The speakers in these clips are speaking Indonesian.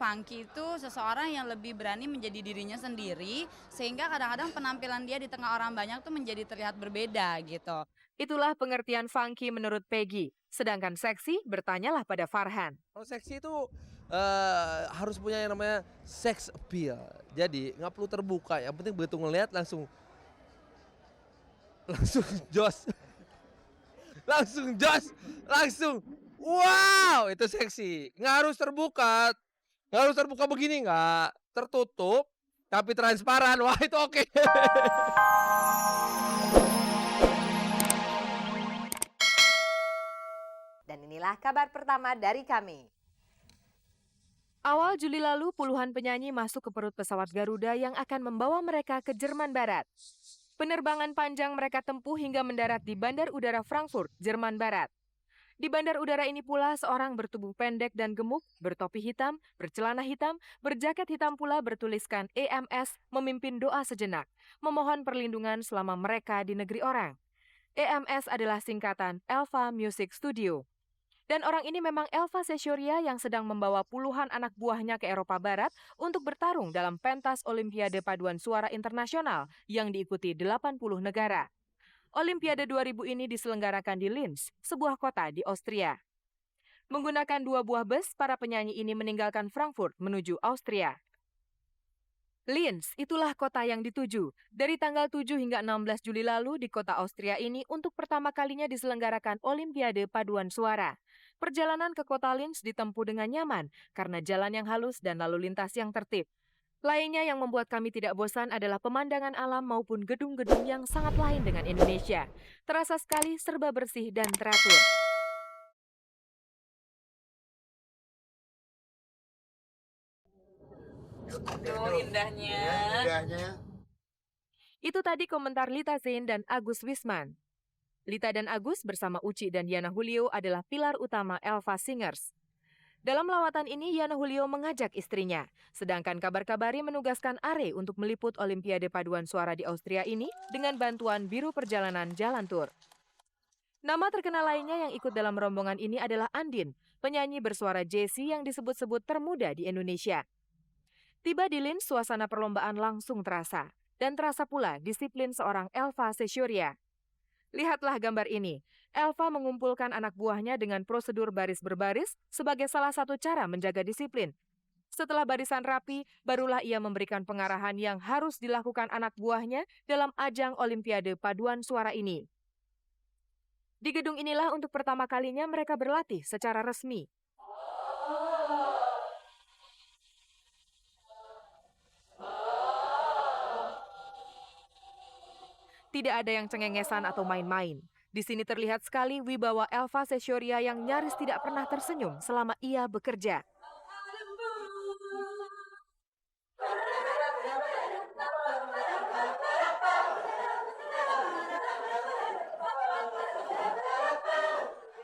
Funky itu seseorang yang lebih berani menjadi dirinya sendiri, sehingga kadang-kadang penampilan dia di tengah orang banyak tuh menjadi terlihat berbeda gitu. Itulah pengertian funky menurut Peggy. Sedangkan seksi, bertanyalah pada Farhan. Kalau seksi itu harus punya yang namanya sex appeal. Jadi nggak perlu terbuka, yang penting begitu ngelihat langsung langsung jos, langsung jos, langsung wow itu seksi. Nggak harus terbuka begini nggak, tertutup tapi transparan. Wah itu oke. Dan inilah kabar pertama dari kami. Awal Juli lalu, puluhan penyanyi masuk ke perut pesawat Garuda yang akan membawa mereka ke Jerman Barat. Penerbangan panjang mereka tempuh hingga mendarat di Bandar Udara Frankfurt, Jerman Barat. Di bandar udara ini pula seorang bertubuh pendek dan gemuk, bertopi hitam, bercelana hitam, berjaket hitam pula bertuliskan EMS memimpin doa sejenak, memohon perlindungan selama mereka di negeri orang. EMS adalah singkatan Elva Music Studio. Dan orang ini memang Elva Seshoria yang sedang membawa puluhan anak buahnya ke Eropa Barat untuk bertarung dalam pentas Olimpiade Paduan Suara Internasional yang diikuti 80 negara. Olimpiade 2000 ini diselenggarakan di Linz, sebuah kota di Austria. Menggunakan 2 buah bus, para penyanyi ini meninggalkan Frankfurt menuju Austria. Linz, itulah kota yang dituju. Dari tanggal 7 hingga 16 Juli lalu di kota Austria ini untuk pertama kalinya diselenggarakan Olimpiade Paduan Suara. Perjalanan ke kota Linz ditempuh dengan nyaman karena jalan yang halus dan lalu lintas yang tertib. Lainnya yang membuat kami tidak bosan adalah pemandangan alam maupun gedung-gedung yang sangat lain dengan Indonesia. Terasa sekali serba bersih dan teratur. Oh, indahnya. Itu tadi komentar Lita Zain dan Agus Wisman. Lita dan Agus bersama Uci dan Yana Julio adalah pilar utama Elva Singers. Dalam lawatan ini, Yana Julio mengajak istrinya, sedangkan kabar-kabari menugaskan Are untuk meliput Olimpiade Paduan Suara di Austria ini dengan bantuan Biro Perjalanan Jalan Tur. Nama terkenal lainnya yang ikut dalam rombongan ini adalah Andin, penyanyi bersuara Jessie yang disebut-sebut termuda di Indonesia. Tiba di Linz, suasana perlombaan langsung terasa, dan terasa pula disiplin seorang Elva Seshoria. Lihatlah gambar ini. Elva mengumpulkan anak buahnya dengan prosedur baris berbaris sebagai salah satu cara menjaga disiplin. Setelah barisan rapi, barulah ia memberikan pengarahan yang harus dilakukan anak buahnya dalam ajang Olimpiade Paduan Suara ini. Di gedung inilah untuk pertama kalinya mereka berlatih secara resmi. Tidak ada yang cengengesan atau main-main. Di sini terlihat sekali wibawa Elva Seshoria yang nyaris tidak pernah tersenyum selama ia bekerja.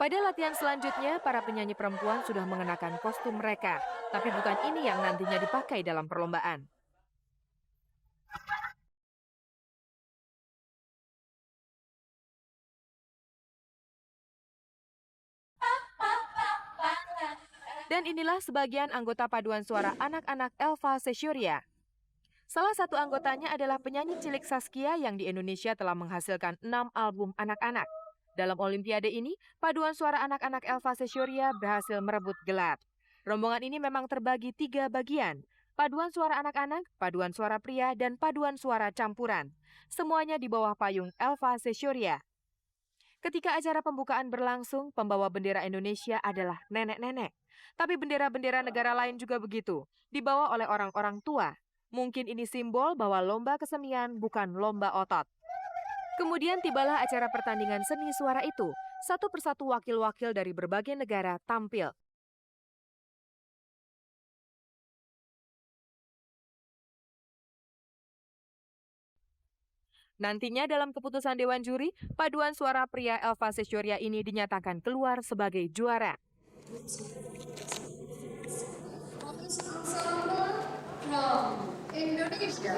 Pada latihan selanjutnya, para penyanyi perempuan sudah mengenakan kostum mereka. Tapi bukan ini yang nantinya dipakai dalam perlombaan. Dan inilah sebagian anggota paduan suara anak-anak Elva Seshoria. Salah satu anggotanya adalah penyanyi cilik Saskia yang di Indonesia telah menghasilkan 6 album anak-anak. Dalam Olimpiade ini, paduan suara anak-anak Elva Seshoria berhasil merebut gelar. Rombongan ini memang terbagi 3 bagian. Paduan suara anak-anak, paduan suara pria, dan paduan suara campuran. Semuanya di bawah payung Elva Seshoria. Ketika acara pembukaan berlangsung, pembawa bendera Indonesia adalah nenek-nenek. Tapi bendera-bendera negara lain juga begitu, dibawa oleh orang-orang tua. Mungkin ini simbol bahwa lomba kesenian bukan lomba otot. Kemudian tibalah acara pertandingan seni suara itu. Satu persatu wakil-wakil dari berbagai negara tampil. Nantinya dalam keputusan Dewan Juri, paduan suara pria Elva Seshoria ini dinyatakan keluar sebagai juara. Indonesia.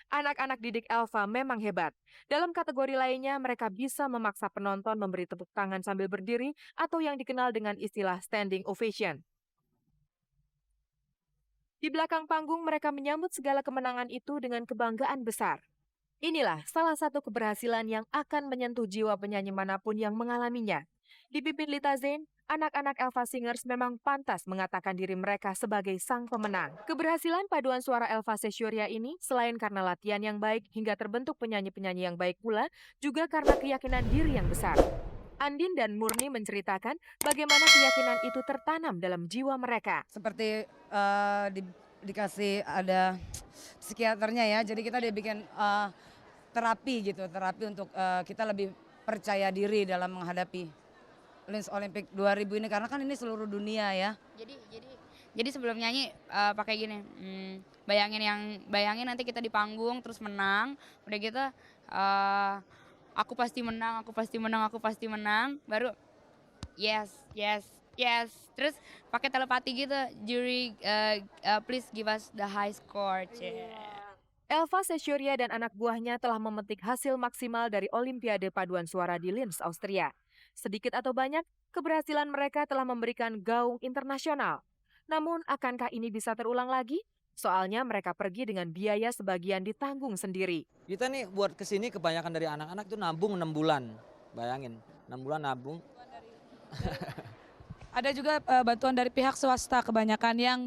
Anak-anak didik Elva memang hebat. Dalam kategori lainnya, mereka bisa memaksa penonton memberi tepuk tangan sambil berdiri atau yang dikenal dengan istilah standing ovation. Di belakang panggung, mereka menyambut segala kemenangan itu dengan kebanggaan besar. Inilah salah satu keberhasilan yang akan menyentuh jiwa penyanyi manapun yang mengalaminya. Dipimpin Lita Zain, anak-anak Elva Singers memang pantas mengatakan diri mereka sebagai sang pemenang. Keberhasilan paduan suara Elva Sessioria ini, selain karena latihan yang baik hingga terbentuk penyanyi-penyanyi yang baik pula, juga karena keyakinan diri yang besar. Andin dan Murni menceritakan bagaimana keyakinan itu tertanam dalam jiwa mereka. Seperti dikasih ada psikiaternya ya, jadi kita dibikin terapi gitu, terapi untuk kita lebih percaya diri dalam menghadapi Lins Olympic 2000 ini, karena kan ini seluruh dunia ya. Jadi sebelum nyanyi pakai gini, bayangin nanti kita di panggung terus menang, udah gitu aku pasti menang, baru yes. Terus pakai telepati gitu, jury please give us the high score. Elva Sessioria dan anak buahnya telah memetik hasil maksimal dari Olimpiade Paduan Suara di Linz, Austria. Sedikit atau banyak, keberhasilan mereka telah memberikan gaung internasional. Namun, akankah ini bisa terulang lagi? Soalnya mereka pergi dengan biaya sebagian ditanggung sendiri. Kita nih buat kesini kebanyakan dari anak-anak tuh nabung 6 bulan. Bayangin, 6 bulan nabung. Ada juga bantuan dari pihak swasta kebanyakan yang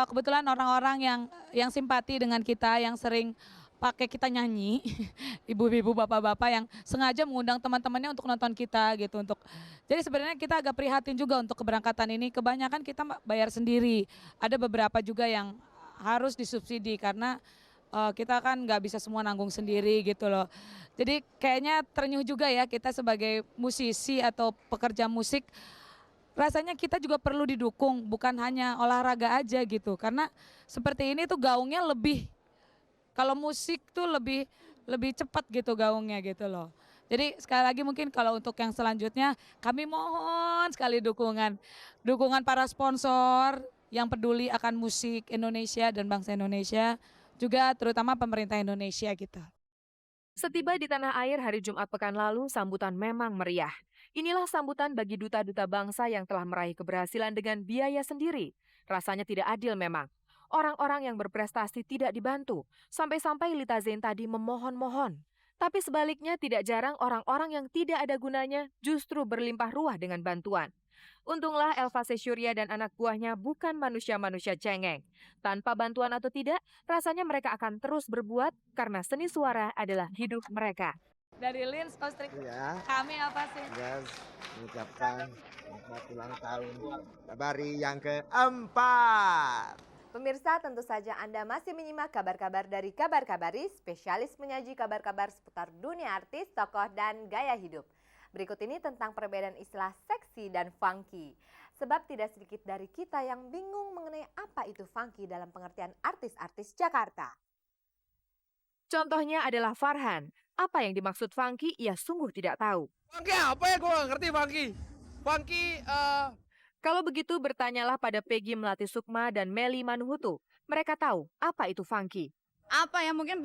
kebetulan orang-orang yang simpati dengan kita, yang sering pakai kita nyanyi, ibu-ibu, bapak-bapak yang sengaja mengundang teman-temannya untuk nonton kita gitu. Jadi sebenarnya kita agak prihatin juga untuk keberangkatan ini. Kebanyakan kita bayar sendiri. Ada beberapa juga yang harus disubsidi karena kita kan nggak bisa semua nanggung sendiri gitu loh. Jadi kayaknya ternyuh juga ya kita sebagai musisi atau pekerja musik, rasanya kita juga perlu didukung, bukan hanya olahraga aja gitu. Karena seperti ini tuh gaungnya kalau musik tuh lebih cepat gitu gaungnya gitu loh. Jadi sekali lagi mungkin kalau untuk yang selanjutnya kami mohon sekali dukungan para sponsor yang peduli akan musik Indonesia dan bangsa Indonesia, juga terutama pemerintah Indonesia gitu. Setiba di tanah air hari Jumat pekan lalu, sambutan memang meriah. Inilah sambutan bagi duta-duta bangsa yang telah meraih keberhasilan dengan biaya sendiri. Rasanya tidak adil memang. Orang-orang yang berprestasi tidak dibantu, sampai-sampai Lita Zain tadi memohon-mohon. Tapi sebaliknya tidak jarang orang-orang yang tidak ada gunanya justru berlimpah ruah dengan bantuan. Untunglah Elva Sessioria dan anak buahnya bukan manusia-manusia cengeng. Tanpa bantuan atau tidak, rasanya mereka akan terus berbuat karena seni suara adalah hidup mereka. Dari Linz, Austria, Ya, kami apa sih? Gas mengucapkan selamat ulang tahun Kabari yang keempat. Pemirsa, tentu saja Anda masih menyimak kabar-kabar dari Kabar Kabari, spesialis menyaji kabar-kabar seputar dunia artis, tokoh, dan gaya hidup. Berikut ini tentang perbedaan istilah seksi dan funky. Sebab tidak sedikit dari kita yang bingung mengenai apa itu funky dalam pengertian artis-artis Jakarta. Contohnya adalah Farhan. Apa yang dimaksud funky, ia sungguh tidak tahu. Funky apa ya? Gue gak ngerti funky. Funky, Kalau begitu bertanyalah pada Peggy Melati Sukma dan Meli Manuhutu. Mereka tahu apa itu funky. Apa ya, mungkin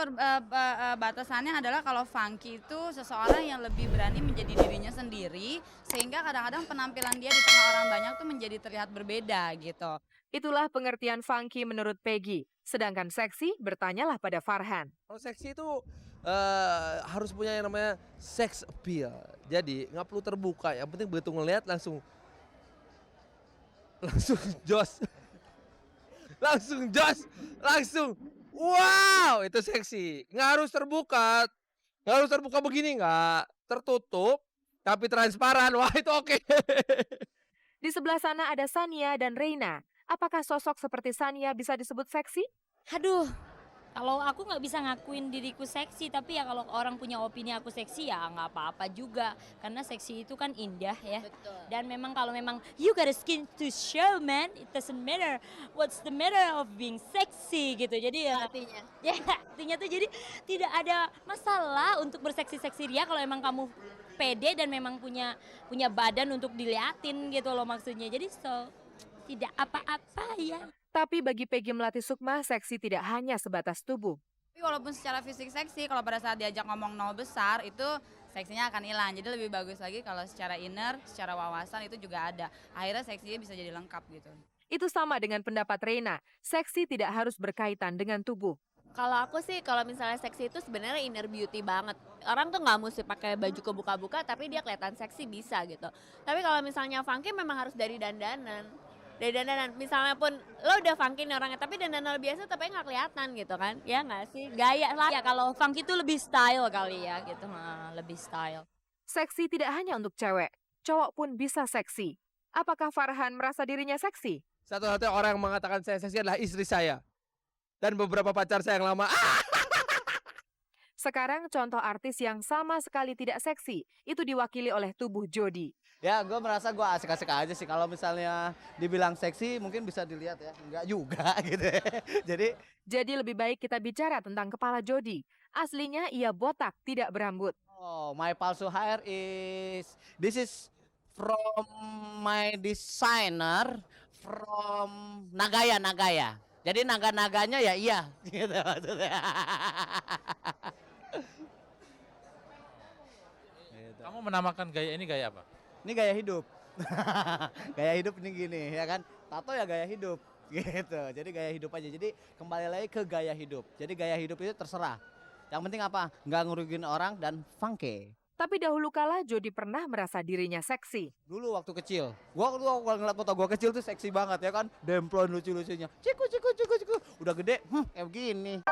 batasannya adalah kalau funky itu seseorang yang lebih berani menjadi dirinya sendiri, sehingga kadang-kadang penampilan dia di tengah orang banyak tuh menjadi terlihat berbeda gitu. Itulah pengertian funky menurut Peggy. Sedangkan seksi, bertanyalah pada Farhan. kalau seksi itu harus punya yang namanya sex appeal. Jadi nggak perlu terbuka, yang penting begitu ngelihat langsung jos. Langsung wow, itu seksi. Nggak harus terbuka begini, nggak tertutup tapi transparan. Wah, itu oke. Di sebelah sana ada Sania dan Reina. Apakah sosok seperti Sania bisa disebut seksi? Aduh, kalau aku nggak bisa ngakuin diriku seksi, tapi ya kalau orang punya opini aku seksi ya nggak apa-apa juga. Karena seksi itu kan indah ya. Betul. Dan memang kalau memang you got a skin to show man, it doesn't matter what's the matter of being sexy gitu. Jadi ya artinya tuh jadi tidak ada masalah untuk berseksi-seksi ria kalau emang kamu pede dan memang punya badan untuk diliatin gitu loh maksudnya. Jadi tidak apa-apa ya. Tapi bagi Peggy Melati Sukma, seksi tidak hanya sebatas tubuh. walaupun secara fisik seksi, kalau pada saat diajak ngomong nol besar itu seksinya akan hilang. Jadi lebih bagus lagi kalau secara inner, secara wawasan itu juga ada. Akhirnya seksinya bisa jadi lengkap gitu. Itu sama dengan pendapat Reina, seksi tidak harus berkaitan dengan tubuh. Kalau aku sih, kalau misalnya seksi itu sebenarnya inner beauty banget. Orang tuh nggak mesti pakai baju kebuka-buka, tapi dia kelihatan seksi bisa gitu. Tapi kalau misalnya funky memang harus dari dandanan. Dari dandanan, misalnya pun lo udah funky nih orangnya, tapi dandanan lo biasa tapi nggak kelihatan gitu kan. Ya nggak sih? Gaya lah. Ya kalau funky itu lebih style kali ya gitu, lebih style. Seksi tidak hanya untuk cewek, cowok pun bisa seksi. Apakah Farhan merasa dirinya seksi? Satu-satunya orang yang mengatakan saya seksi adalah istri saya. Dan beberapa pacar saya yang lama. Sekarang contoh artis yang sama sekali tidak seksi, itu diwakili oleh tubuh Jody. Ya, gue merasa gue asik-asik aja sih. Kalau misalnya dibilang seksi, mungkin bisa dilihat ya. Enggak juga gitu ya. Jadi lebih baik kita bicara tentang kepala Jody. Aslinya ia botak, tidak berambut. Oh, my palsu hair this is from my designer from Nagaya. Jadi naga-naganya ya iya gitu maksudnya. Kamu menamakan gaya ini gaya apa? Ini gaya hidup. Gaya hidup ini gini ya kan. Tato ya gaya hidup gitu. Jadi gaya hidup aja. Jadi kembali lagi ke gaya hidup. Jadi gaya hidup itu terserah. Yang penting apa? Nggak ngerugiin orang dan funky. Tapi dahulu kala Jody pernah merasa dirinya seksi. Dulu waktu kecil, gua kalau ngeliat foto gua kecil tuh seksi banget ya kan, demplon lucu-lucunya, ciku, udah gede, kayak begini.